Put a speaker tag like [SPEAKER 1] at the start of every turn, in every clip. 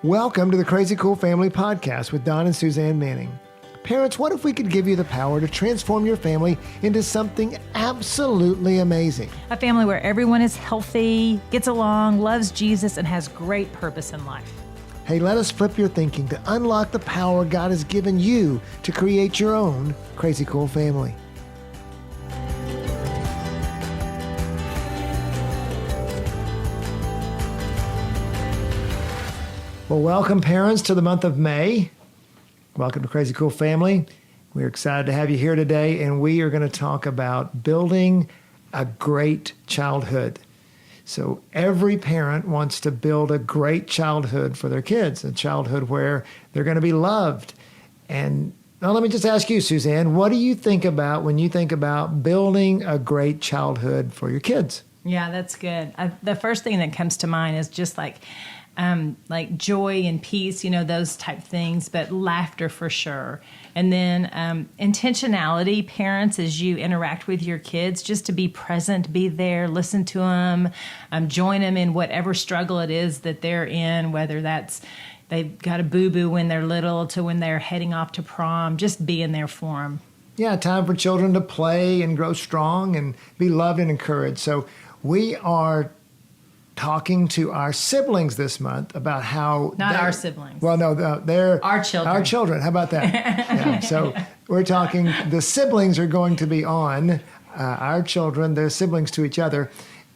[SPEAKER 1] Welcome to the Crazy Cool Family Podcast with Don and Suzanne Manning. Parents, what if we could give you the power to transform your family into something absolutely amazing?
[SPEAKER 2] A family where everyone is healthy, gets along, loves Jesus, and has great purpose in life.
[SPEAKER 1] Hey, let us flip your thinking to unlock the power God has given you to create your own Crazy Cool family. Well, welcome parents to the month of May. Welcome to Crazy Cool Family. We're excited to have you here today, and we are going to talk about building a great childhood. So every parent wants to build a great childhood for their kids, a childhood where they're going to be loved. And now let me just ask you, Suzanne, what do you think about when you think about building a great childhood for your kids?
[SPEAKER 2] Yeah, that's good. The first thing that comes to mind is just like joy and peace, those type things, but laughter for sure. And then intentionality, parents, as you interact with your kids, just to be present, be there, listen to them, join them in whatever struggle it is that they're in, whether that's they've got a boo-boo when they're little to when they're heading off to prom, just being there for them. Yeah,
[SPEAKER 1] time for children to play and grow strong and be loved and encouraged. So we are talking to our siblings this month about how...
[SPEAKER 2] Not our siblings.
[SPEAKER 1] Well, no, they're...
[SPEAKER 2] Our children.
[SPEAKER 1] Our children. How about that? Yeah, so we're talking, the siblings are going to be on, our children, they're siblings to each other,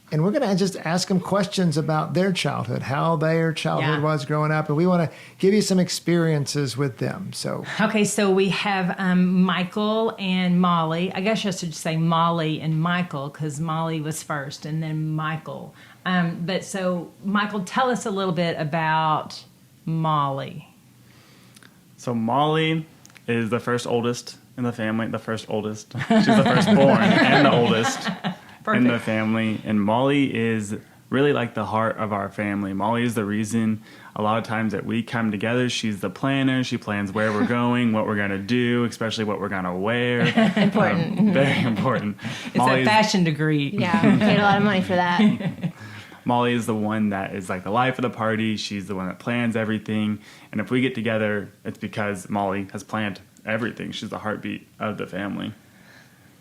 [SPEAKER 1] and we're going to just ask them questions about their childhood, how their childhood was growing up, and we want to give you some experiences with them. So
[SPEAKER 2] okay, so we have Michael and Mollie. I guess I should say Mollie and Michael, because Mollie was first, and then Michael. But so, Michael, tell us a little bit about Mollie.
[SPEAKER 3] So Mollie is the first oldest in the family, the first oldest. She's the firstborn and the oldest in the family. And Mollie is really like the heart of our family. Mollie is the reason a lot of times that we come together. She's the planner. She plans where we're going, what we're going to do, especially what we're going to wear.
[SPEAKER 4] Important.
[SPEAKER 3] Very important.
[SPEAKER 2] It's a fashion degree.
[SPEAKER 4] Yeah, we paid a lot of money for that.
[SPEAKER 3] Mollie is the one that is like the life of the party. She's the one that plans everything. And if we get together, it's because Mollie has planned everything. She's the heartbeat of the family.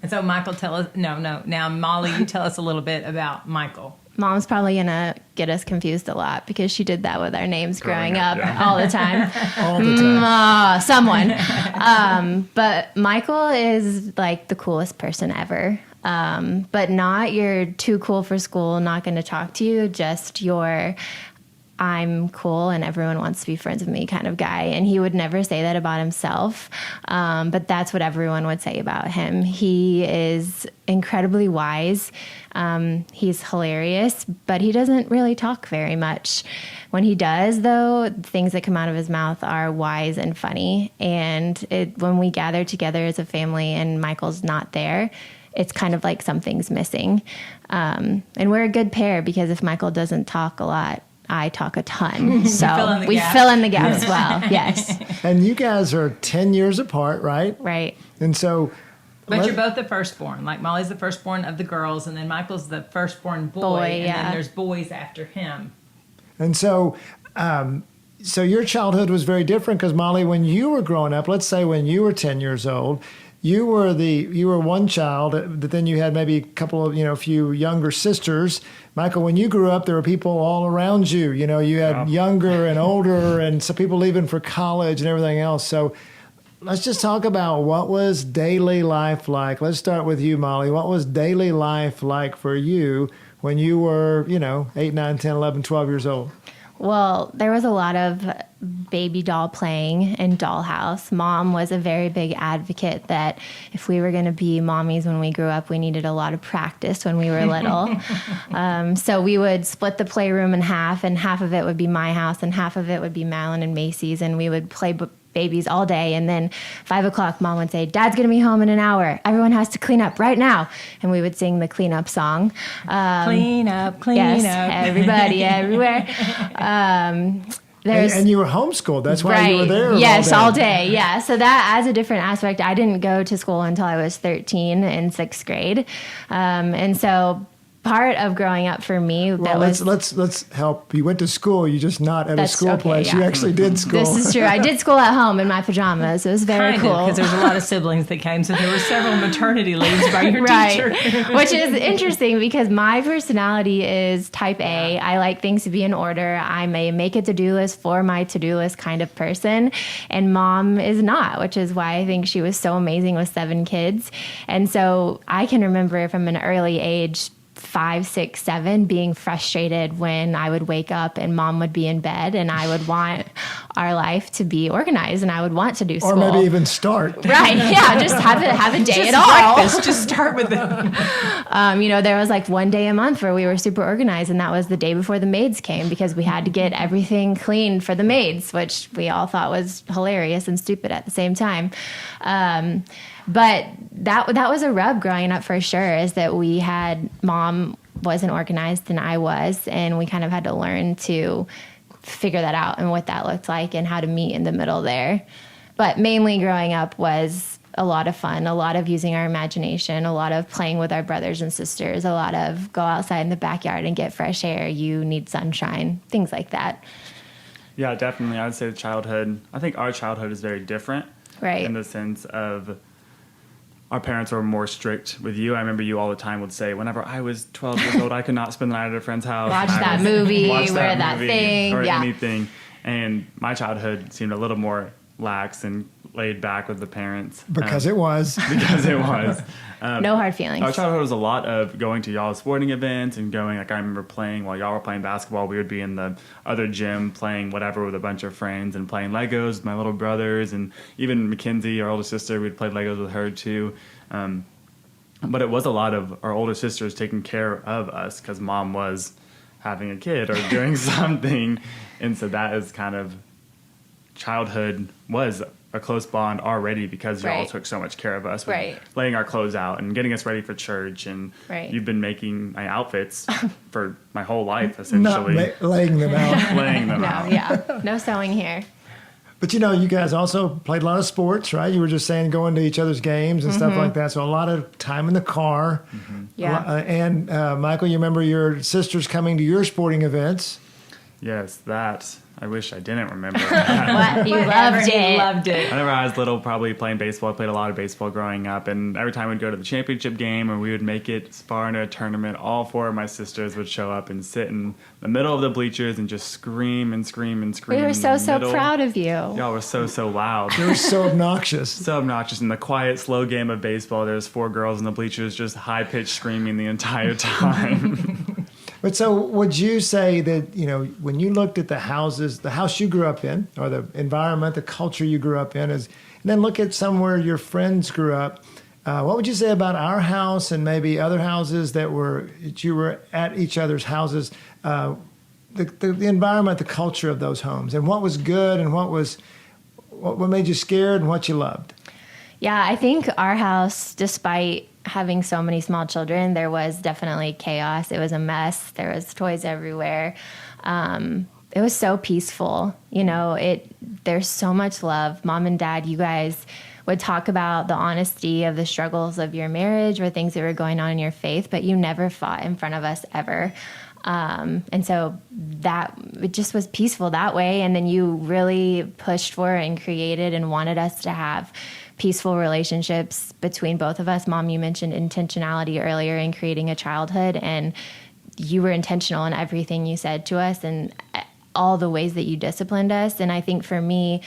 [SPEAKER 2] And so Michael, tell us, now Mollie, you tell us a little bit about Michael.
[SPEAKER 4] Mom's probably going to get us confused a lot because she did that with our names growing up all the time.
[SPEAKER 1] All the time.
[SPEAKER 4] Someone. But Michael is like the coolest person ever. But not you're too cool for school, not going to talk to you, just your I'm cool and everyone wants to be friends with me kind of guy. And he would never say that about himself. But that's what everyone would say about him. He is incredibly wise. He's hilarious, but he doesn't really talk very much. When he does, though, things that come out of his mouth are wise and funny. And when we gather together as a family and Michael's not there, it's kind of like something's missing. And we're a good pair because if Michael doesn't talk a lot, I talk a ton. So we fill in the gaps well. Yes.
[SPEAKER 1] And you guys are 10 years apart, right?
[SPEAKER 4] Right.
[SPEAKER 1] And so...
[SPEAKER 2] But you're both the firstborn. Like Mollie's the firstborn of the girls, and then Michael's the firstborn boy, and then there's boys after him.
[SPEAKER 1] And so... So your childhood was very different because Mollie, when you were growing up, let's say when you were 10 years old, you were one child, but then you had maybe a couple of, a few younger sisters. Michael, when you grew up, there were people all around you. You had younger and older and some people leaving for college and everything else. So let's just talk about what was daily life like. Let's start with you, Mollie. What was daily life like for you when you were, 8, 9, 10, 11, 12 years old?
[SPEAKER 4] Well, there was a lot of baby doll playing in Dollhouse. Mom was a very big advocate that if we were going to be mommies when we grew up, we needed a lot of practice when we were little. So we would split the playroom in half, and half of it would be my house, and half of it would be Madeline and Macy's, and we would play babies all day. And then 5 o'clock, Mom would say, Dad's going to be home in an hour. Everyone has to clean up right now. And we would sing the cleanup song.
[SPEAKER 2] Clean up.
[SPEAKER 4] Yes, everybody, everywhere.
[SPEAKER 1] And you were homeschooled. That's why you were there.
[SPEAKER 4] Yes, all day. Yeah. So that adds a different aspect. I didn't go to school until I was 13 in 6th grade. And so part of growing up for me
[SPEAKER 1] Well, let's help. You went to school. You just not at a
[SPEAKER 4] That's-
[SPEAKER 1] school
[SPEAKER 4] okay,
[SPEAKER 1] place. You
[SPEAKER 4] yeah.
[SPEAKER 1] actually did school.
[SPEAKER 4] This is true. I did school at home in my pajamas. It was very cool.
[SPEAKER 2] Because there's a lot of siblings that came, so there were several maternity leaves by your teacher.
[SPEAKER 4] Which is interesting because my personality is type A. I like things to be in order. I'm a make a to-do list for my to-do list kind of person. And mom is not, which is why I think she was so amazing with 7 kids. And so I can remember from an early age, 5, 6, 7, being frustrated when I would wake up and mom would be in bed, and I would want our life to be organized, and I would want to do school.
[SPEAKER 1] Or maybe even start.
[SPEAKER 4] Right, yeah, just have a day
[SPEAKER 2] Just
[SPEAKER 4] at all.
[SPEAKER 2] breakfast. Just start with it.
[SPEAKER 4] There was like one day a month where we were super organized, and that was the day before the maids came because we had to get everything clean for the maids, which we all thought was hilarious and stupid at the same time. But that was a rub growing up for sure, is that we had mom wasn't organized and I was, and we kind of had to learn to figure that out and what that looked like and how to meet in the middle there. But mainly growing up was a lot of fun, a lot of using our imagination, a lot of playing with our brothers and sisters, a lot of go outside in the backyard and get fresh air. You need sunshine, things like that.
[SPEAKER 3] Yeah, definitely. I would say I think our childhood is very different.
[SPEAKER 4] Right.
[SPEAKER 3] In the sense of our parents were more strict with you. I remember you all the time would say, whenever I was 12 years old, I could not spend the night at a friend's house.
[SPEAKER 4] Watch that movie,
[SPEAKER 3] watch
[SPEAKER 4] wear that
[SPEAKER 3] movie,
[SPEAKER 4] thing,
[SPEAKER 3] or
[SPEAKER 4] yeah.
[SPEAKER 3] anything. And my childhood seemed a little more lax and laid back with the parents.
[SPEAKER 1] Because it was.
[SPEAKER 3] Because it was.
[SPEAKER 4] No hard feelings.
[SPEAKER 3] Our childhood was a lot of going to y'all's sporting events and going, like I remember playing while y'all were playing basketball, we would be in the other gym playing whatever with a bunch of friends and playing Legos with my little brothers, and even Mackenzie, our older sister, we'd play Legos with her too. But it was a lot of our older sisters taking care of us because mom was having a kid or doing something. And so that is kind of, childhood was a close bond already because y'all
[SPEAKER 4] Right.
[SPEAKER 3] took so much care of us with
[SPEAKER 4] Right.
[SPEAKER 3] laying our clothes out and getting us ready for church. And
[SPEAKER 4] Right.
[SPEAKER 3] you've been making my outfits for my whole life,
[SPEAKER 1] Not
[SPEAKER 3] essentially.
[SPEAKER 1] laying them out.
[SPEAKER 3] Laying them
[SPEAKER 4] No,
[SPEAKER 3] out.
[SPEAKER 4] yeah. No sewing here.
[SPEAKER 1] But you guys also played a lot of sports, right? You were just saying going to each other's games and stuff like that. So a lot of time in the car.
[SPEAKER 4] Yeah.
[SPEAKER 1] And Michael, you remember your sisters coming to your sporting events.
[SPEAKER 3] Yes, that. I wish I didn't remember that.
[SPEAKER 4] What? You
[SPEAKER 2] Whatever,
[SPEAKER 4] loved
[SPEAKER 2] he
[SPEAKER 4] it.
[SPEAKER 2] loved it.
[SPEAKER 3] Whenever I was little, probably playing baseball. I played a lot of baseball growing up, and every time we'd go to the championship game or we would make it as far into a tournament, all 4 of my sisters would show up and sit in the middle of the bleachers and just scream and scream and scream.
[SPEAKER 4] We were
[SPEAKER 3] in
[SPEAKER 4] so
[SPEAKER 3] the middle.
[SPEAKER 4] proud of you.
[SPEAKER 3] Y'all were so loud.
[SPEAKER 1] They were so obnoxious.
[SPEAKER 3] So obnoxious. In the quiet, slow game of baseball, there's 4 girls in the bleachers just high-pitched screaming the entire time.
[SPEAKER 1] But so would you say that, when you looked at the house you grew up in, or the environment, the culture you grew up in, and then look at somewhere your friends grew up, what would you say about our house and maybe other houses that you were at each other's houses, the environment, the culture of those homes, and what was good and what made you scared and what you loved? Yeah,
[SPEAKER 4] I think our house, despite having so many small children, there was definitely chaos. It was a mess. There was toys everywhere. It was so peaceful. There's so much love. Mom and Dad, you guys would talk about the honesty of the struggles of your marriage or things that were going on in your faith, but you never fought in front of us ever. And so it just was peaceful that way. And then you really pushed for and created and wanted us to have peaceful relationships between both of us. Mom, you mentioned intentionality earlier in creating a childhood, and you were intentional in everything you said to us and all the ways that you disciplined us. And I think for me,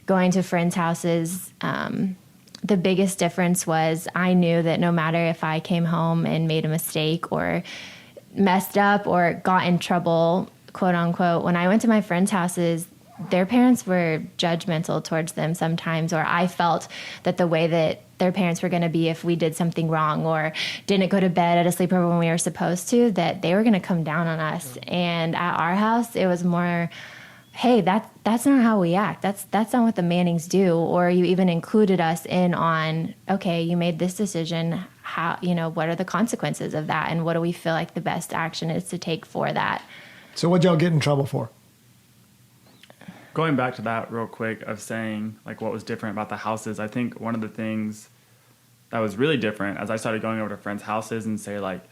[SPEAKER 4] going to friends' houses, the biggest difference was I knew that no matter if I came home and made a mistake or messed up or got in trouble, quote unquote, when I went to my friends' houses, their parents were judgmental towards them sometimes, or I felt that the way that their parents were going to be if we did something wrong or didn't go to bed at a sleepover when we were supposed to, that they were going to come down on us. And at our house, it was more, hey, that's not how we act. That's not what the Mannings do. Or you even included us in on, okay, you made this decision. How, what are the consequences of that? And what do we feel like the best action is to take for that?
[SPEAKER 1] So what'd y'all get in trouble for?
[SPEAKER 3] Going back to that real quick of saying like what was different about the houses, I think one of the things that was really different as I started going over to friends' houses and say like,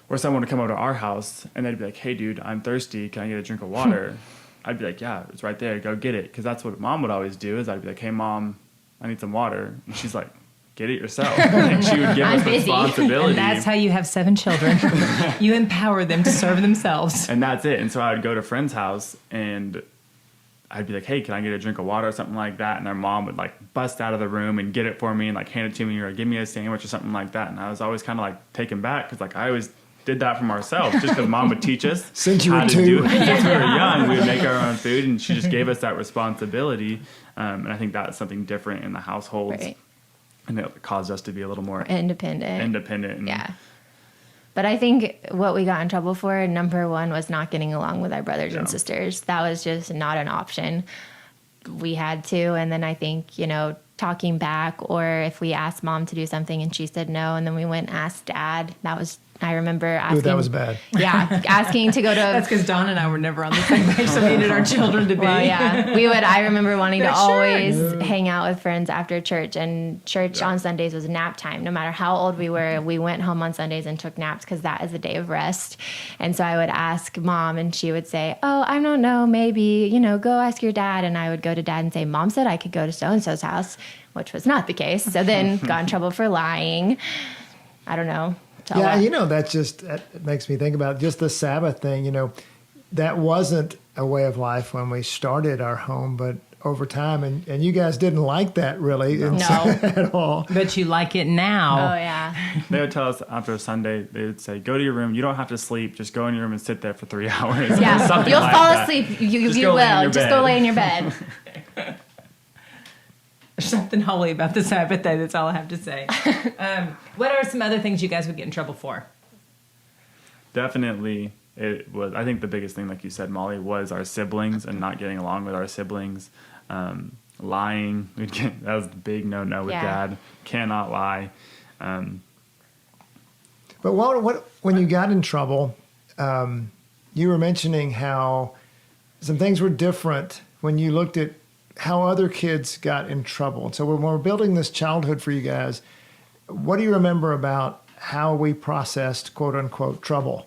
[SPEAKER 3] or someone would come over to our house and they'd be like, hey, dude, I'm thirsty. Can I get a drink of water? I'd be like, yeah, it's right there. Go get it. Because that's what Mom would always do is I'd be like, hey, Mom, I need some water. And she's like, get it yourself. And she would give us responsibility.
[SPEAKER 2] And that's how you have 7 children. You empower them to serve themselves.
[SPEAKER 3] And that's it. And so I would go to a friend's house and I'd be like, hey, can I get a drink of water or something like that? And their mom would like bust out of the room and get it for me and like hand it to me or give me a sandwich or something like that. And I was always kind of like taken back because like I always did that from ourselves just because Mom would teach us
[SPEAKER 1] Since you
[SPEAKER 3] how
[SPEAKER 1] were
[SPEAKER 3] to
[SPEAKER 1] 2.
[SPEAKER 3] do it. Since we were young, we would make our own food and she just gave us that responsibility. And I think that's something different in the households.
[SPEAKER 4] Right.
[SPEAKER 3] And it caused us to be a little more
[SPEAKER 4] Independent.
[SPEAKER 3] And,
[SPEAKER 4] Yeah. But I think what we got in trouble for, number one, was not getting along with our brothers and sisters. That was just not an option. We had to. And then I think, talking back, or if we asked Mom to do something and she said no, and then we went and asked Dad, I remember asking.
[SPEAKER 1] Ooh, that was bad.
[SPEAKER 4] Yeah, asking to go to.
[SPEAKER 2] That's because Dawn and I were never on the same page, so we needed our children to be.
[SPEAKER 4] Well, yeah, I remember wanting to
[SPEAKER 2] Sure.
[SPEAKER 4] always hang out with friends after church, and church on Sundays was nap time. No matter how old we were, we went home on Sundays and took naps because that is a day of rest. And so I would ask Mom, and she would say, "Oh, I don't know, maybe go ask your dad." And I would go to Dad and say, "Mom said I could go to so and so's house," which was not the case. So then got in trouble for lying. I don't know.
[SPEAKER 1] Yeah, that makes me think about just the Sabbath thing. That wasn't a way of life when we started our home, but over time, and you guys didn't like that really
[SPEAKER 4] No.
[SPEAKER 1] at all.
[SPEAKER 2] But you like it now.
[SPEAKER 4] Oh, yeah.
[SPEAKER 3] They would tell us after a Sunday, they would say, go to your room. You don't have to sleep. Just go in your room and sit there for 3 hours.
[SPEAKER 4] Yeah,
[SPEAKER 3] Something
[SPEAKER 4] you'll
[SPEAKER 3] like
[SPEAKER 4] fall
[SPEAKER 3] that.
[SPEAKER 4] asleep. You
[SPEAKER 3] Just go lay in
[SPEAKER 4] will.
[SPEAKER 3] your
[SPEAKER 4] Just
[SPEAKER 3] bed.
[SPEAKER 4] go lay in your bed.
[SPEAKER 2] There's something holy about the Sabbath day. That's all I have to say. What are some other things you guys would get in trouble for?
[SPEAKER 3] Definitely, it was. I think the biggest thing, like you said, Molly, was our siblings and not getting along with our siblings. Lying, that was a big no-no with Dad. Cannot lie.
[SPEAKER 1] But when you got in trouble, you were mentioning how some things were different when you looked at how other kids got in trouble. So when we're building this childhood for you guys, what do you remember about how we processed quote unquote trouble?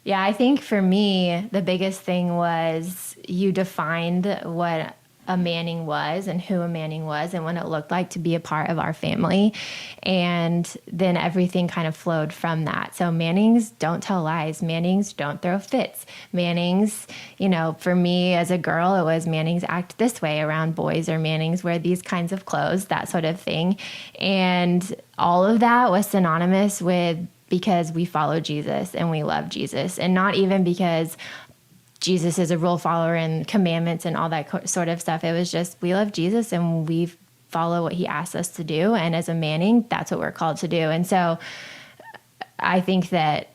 [SPEAKER 4] Yeah, I think for me, the biggest thing was you defined what a Manning was and who a Manning was and what it looked like to be a part of our family. And then everything kind of flowed from that. So Mannings don't tell lies. Mannings don't throw fits. Mannings, for me as a girl, it was Mannings act this way around boys, or Mannings wear these kinds of clothes, that sort of thing. And all of that was synonymous with because we follow Jesus and we love Jesus, and not even because Jesus is a rule follower and commandments and all that sort of stuff. It was just, we love Jesus and we follow what he asks us to do. And as a Manning, that's what we're called to do. And so I think that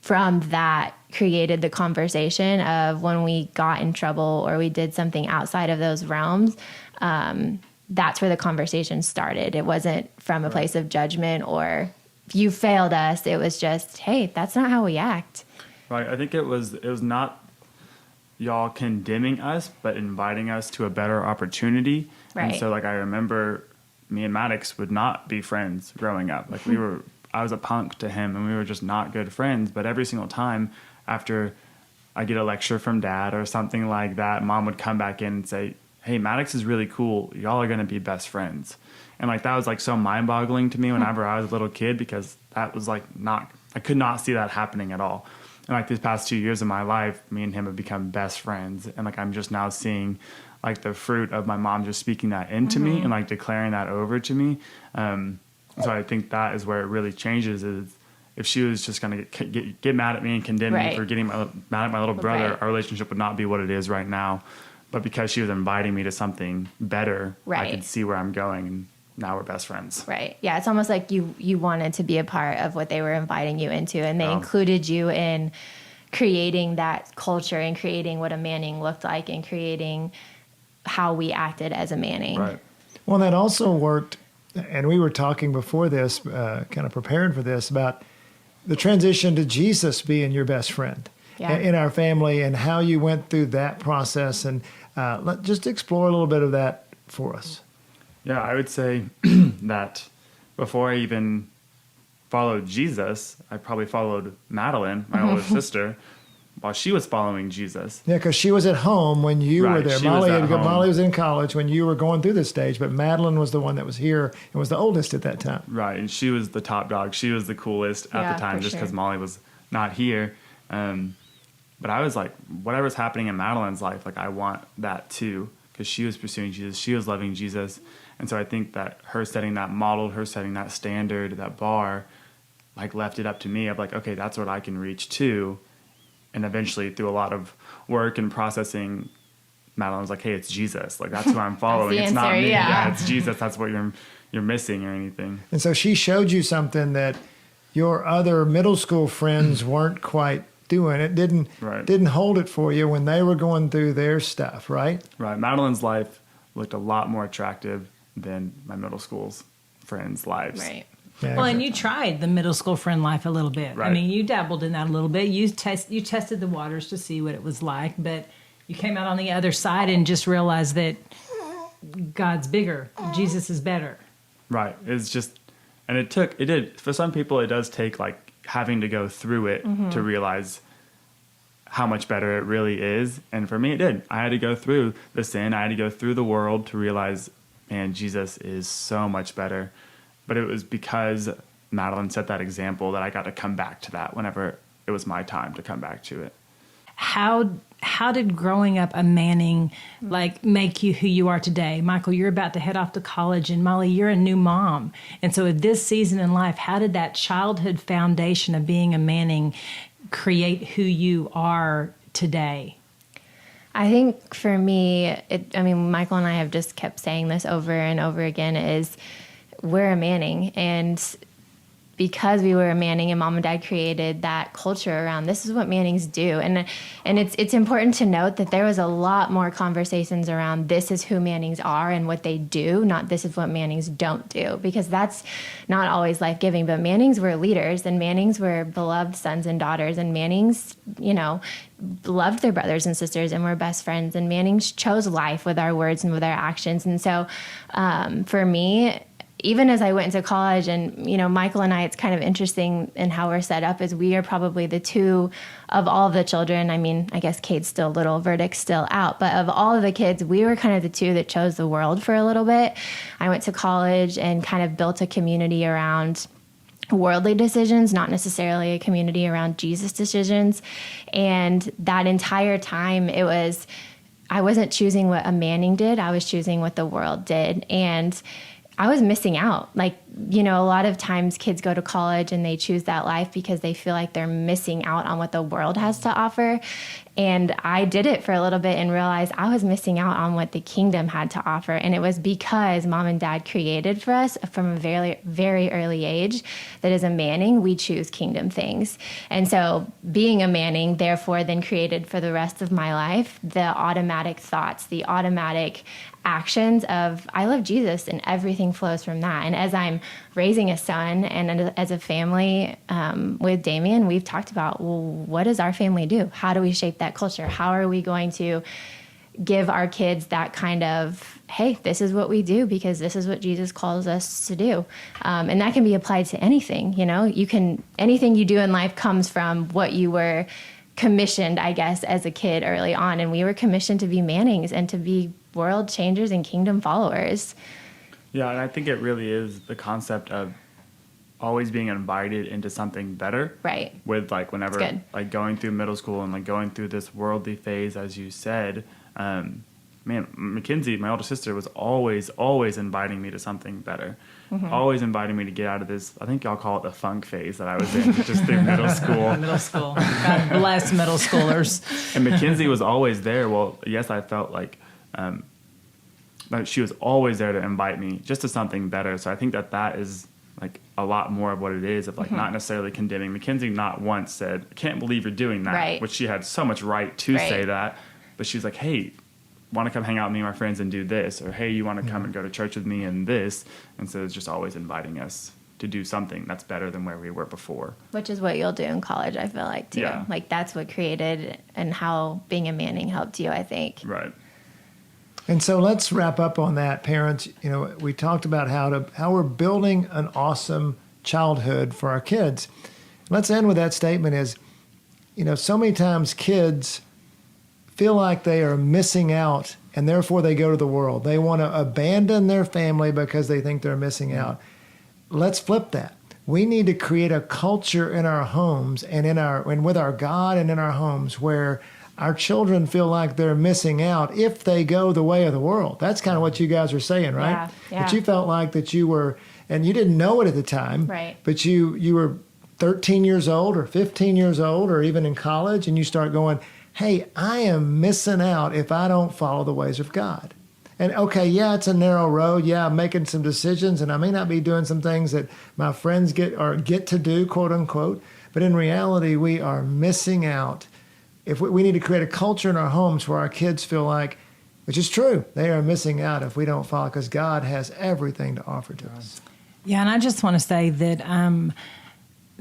[SPEAKER 4] from that created the conversation of when we got in trouble or we did something outside of those realms, that's where the conversation started. It wasn't from a place of judgment or you failed us. It was just, hey, that's not how we act.
[SPEAKER 3] Right. I think it was not y'all condemning us, but inviting us to a better opportunity.
[SPEAKER 4] Right.
[SPEAKER 3] And so, I remember me and Maddox would not be friends growing up. I was a punk to him, and we were just not good friends. But every single time after I get a lecture from Dad or something like that, Mom would come back in and say, hey, Maddox is really cool. Y'all are going to be best friends. And that was so mind-boggling to me whenever I was a little kid, because that was I could not see that happening at all. And these past 2 years of my life, me and him have become best friends. And I'm just now seeing the fruit of my mom just speaking that into me and declaring that over to me. So I think that is where it really changes. Is if she was just going to get mad at me and condemn me for getting mad at my little brother, our relationship would not be what it is right now. But because she was inviting me to something better, I could see where I'm going. And now we're best friends.
[SPEAKER 4] Right. Yeah. It's almost like you wanted to be a part of what they were inviting you into, and they included you in creating that culture and creating what a Manning looked like and creating how we acted as a Manning.
[SPEAKER 3] Right.
[SPEAKER 1] Well, that also worked, and we were talking before this, kind of preparing for this, about the transition to Jesus being your best friend in our family and how you went through that process. And just explore a little bit of that for us.
[SPEAKER 3] Yeah, I would say that before I even followed Jesus. I probably followed Madeline, my older sister, while she was following Jesus.
[SPEAKER 1] Yeah, because she was at home when you were
[SPEAKER 3] Right,
[SPEAKER 1] there.
[SPEAKER 3] she was at home.
[SPEAKER 1] Mollie was in college when you were going through this stage, but Madeline was the one that was here and was the oldest at that time.
[SPEAKER 3] Right, and she was the top dog. She was the coolest at
[SPEAKER 4] Yeah,
[SPEAKER 3] the time,
[SPEAKER 4] for
[SPEAKER 3] just because
[SPEAKER 4] sure.
[SPEAKER 3] Mollie was not here. But I was like, whatever's happening in Madeline's life, like I want that too, because she was pursuing Jesus, she was loving Jesus, and so I think that her setting that model, her setting that standard, that bar, like left it up to me of like, okay, that's what I can reach too, and eventually through a lot of work and processing, Madeline was like, hey, it's Jesus, like that's who I'm following.
[SPEAKER 4] the
[SPEAKER 3] It's not
[SPEAKER 4] answer,
[SPEAKER 3] me.
[SPEAKER 4] yeah.
[SPEAKER 3] It's Jesus. That's what you're missing or anything.
[SPEAKER 1] And so she showed you something that your other middle school friends weren't quite doing. It
[SPEAKER 3] Right.
[SPEAKER 1] didn't hold it for you when they were going through their stuff, right?
[SPEAKER 3] Right. Madeline's life looked a lot more attractive than my middle school's friends' lives.
[SPEAKER 4] Right.
[SPEAKER 1] Yeah,
[SPEAKER 2] Well, and you tried the middle school friend life a little bit. I
[SPEAKER 3] Right.
[SPEAKER 2] mean, you dabbled in that a little bit. You tested the waters to see what it was like, but you came out on the other side and just realized that God's bigger. Jesus is better.
[SPEAKER 3] Right. It's just, and it did, for some people, it does take like having to go through it to realize how much better it really is. And for me, it did. I had to go through the sin. I had to go through the world to realize, man, Jesus is so much better. But it was because Madeline set that example that I got to come back to that whenever it was my time to come back to it.
[SPEAKER 2] How did growing up a Manning like make you who you are today? Michael, you're about to head off to college, and Mollie, you're a new mom. And so at this season in life, how did that childhood foundation of being a Manning create who you are today?
[SPEAKER 4] I think for me, Michael and I have just kept saying this over and over again, is we're a Manning. And because we were a Manning and mom and dad created that culture around this is what Mannings do. And it's important to note that there was a lot more conversations around this is who Mannings are and what they do, not this is what Mannings don't do, because that's not always life-giving. But Mannings were leaders, and Mannings were beloved sons and daughters, and Mannings, loved their brothers and sisters and were best friends, and Mannings chose life with our words and with our actions. And so for me, even as I went into college, and, Michael and I, it's kind of interesting in how we're set up, is we are probably the two of all of the children. I mean, I guess Kate's still little, Verdict's still out, but of all of the kids, we were kind of the two that chose the world for a little bit. I went to college and kind of built a community around worldly decisions, not necessarily a community around Jesus decisions. And that entire time, I wasn't choosing what a Manning did, I was choosing what the world did. And I was missing out. Like, a lot of times kids go to college and they choose that life because they feel like they're missing out on what the world has to offer. And I did it for a little bit and realized I was missing out on what the kingdom had to offer. And it was because mom and dad created for us from a very, very early age that as a Manning, we choose kingdom things. And so being a Manning, therefore, then created for the rest of my life the automatic thoughts, the automatic actions of I love Jesus, and everything flows from that. And as I'm raising a son and as a family with Damien, we've talked about, well, what does our family do? How do we shape that culture? How are we going to give our kids that kind of, hey, this is what we do because this is what Jesus calls us to do. And that can be applied to anything. Anything you do in life comes from what you were commissioned, I guess, as a kid early on. And we were commissioned to be Mannings and to be world changers and kingdom followers.
[SPEAKER 3] Yeah, and I think it really is the concept of always being invited into something better.
[SPEAKER 4] Right.
[SPEAKER 3] With whenever going through middle school and going through this worldly phase, as you said, Mackenzie, my older sister, was always inviting me to something better. Mm-hmm. Always inviting me to get out of this, I think y'all call it the funk phase that I was in, just through middle school.
[SPEAKER 2] Middle school. God bless middle schoolers.
[SPEAKER 3] And Mackenzie was always there. Well, yes, I felt like she was always there to invite me just to something better. So I think that is a lot more of what it is of not necessarily condemning. Mackenzie not once said, I can't believe you're doing that,
[SPEAKER 4] right.
[SPEAKER 3] Which she had so much right to say that. But she was like, hey, want to come hang out with me and my friends and do this? Or, hey, you want to come and go to church with me and this? And so it's just always inviting us to do something that's better than where we were before.
[SPEAKER 4] Which is what you'll do in college, I feel like, too.
[SPEAKER 3] Yeah.
[SPEAKER 4] That's what created and how being a Manning helped you, I think.
[SPEAKER 3] Right.
[SPEAKER 1] And so let's wrap up on that, parents. We talked about how we're building an awesome childhood for our kids. Let's end with that statement is, so many times kids feel like they are missing out and therefore they go to the world. They want to abandon their family because they think they're missing out. Let's flip that. We need to create a culture in our homes and with our God and in our homes where our children feel like they're missing out if they go the way of the world. That's kind of what you guys are saying, right?
[SPEAKER 4] Yeah.
[SPEAKER 1] That you felt like that you were, and you didn't know it at the time,
[SPEAKER 4] right?
[SPEAKER 1] But you were 13 years old or 15 years old or even in college, and you start going, hey, I am missing out if I don't follow the ways of God. And okay, yeah, it's a narrow road. Yeah, I'm making some decisions, and I may not be doing some things that my friends get to do, quote unquote. But in reality, we are missing out. If we need to create a culture in our homes where our kids feel like, which is true, they are missing out if we don't follow, because God has everything to offer to us.
[SPEAKER 2] Yeah, and I just want to say that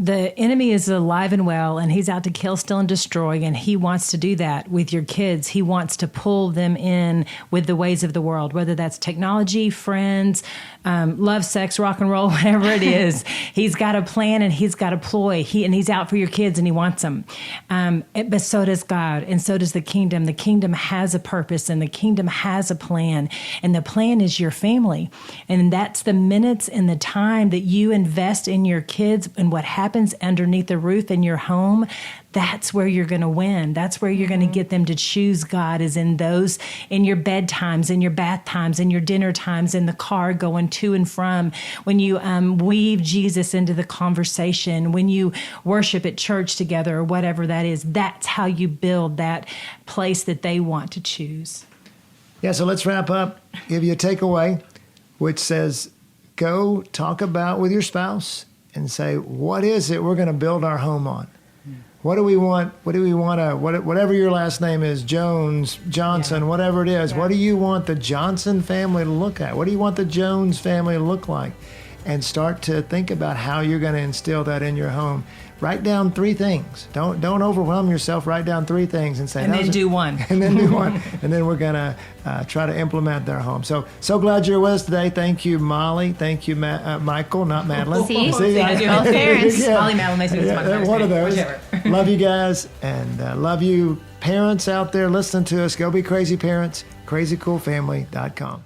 [SPEAKER 2] the enemy is alive and well, and he's out to kill, steal, and destroy, and he wants to do that with your kids. He wants to pull them in with the ways of the world, whether that's technology, friends, love, sex, rock and roll, whatever it is. He's got a plan and he's got a ploy. He's out for your kids and he wants them. But so does God, and so does the kingdom. The kingdom has a purpose and the kingdom has a plan, and the plan is your family. And that's the minutes and the time that you invest in your kids and what happens underneath the roof in your home. That's where you're going to win. That's where you're going to get them to choose God, is in your bed times, in your bath times, in your dinner times, in the car going to and from, when you weave Jesus into the conversation, when you worship at church together or whatever that is. That's how you build that place that they want to choose.
[SPEAKER 1] Yeah, so let's wrap up. Give you a takeaway, which says, go talk about with your spouse and say, what is it we're going to build our home on? What do we want? Whatever your last name is, Jones, Johnson, whatever it is, what do you want the Johnson family to look at? What do you want the Jones family to look like? And start to think about how you're going to instill that in your home. Write down 3 things. Don't overwhelm yourself. Write down 3 things and say,
[SPEAKER 2] and then do one.
[SPEAKER 1] And then do one. And then we're going to try to implement their home. So glad you're with us today. Thank you, Mollie. Thank you, Michael, not Madeline.
[SPEAKER 4] See?
[SPEAKER 2] I do
[SPEAKER 4] Both parents.
[SPEAKER 2] Mollie, Madeline, makes me
[SPEAKER 1] one of those.
[SPEAKER 2] Whichever.
[SPEAKER 1] Love you guys, and love you parents out there listening to us. Go be crazy parents. crazycoolfamily.com.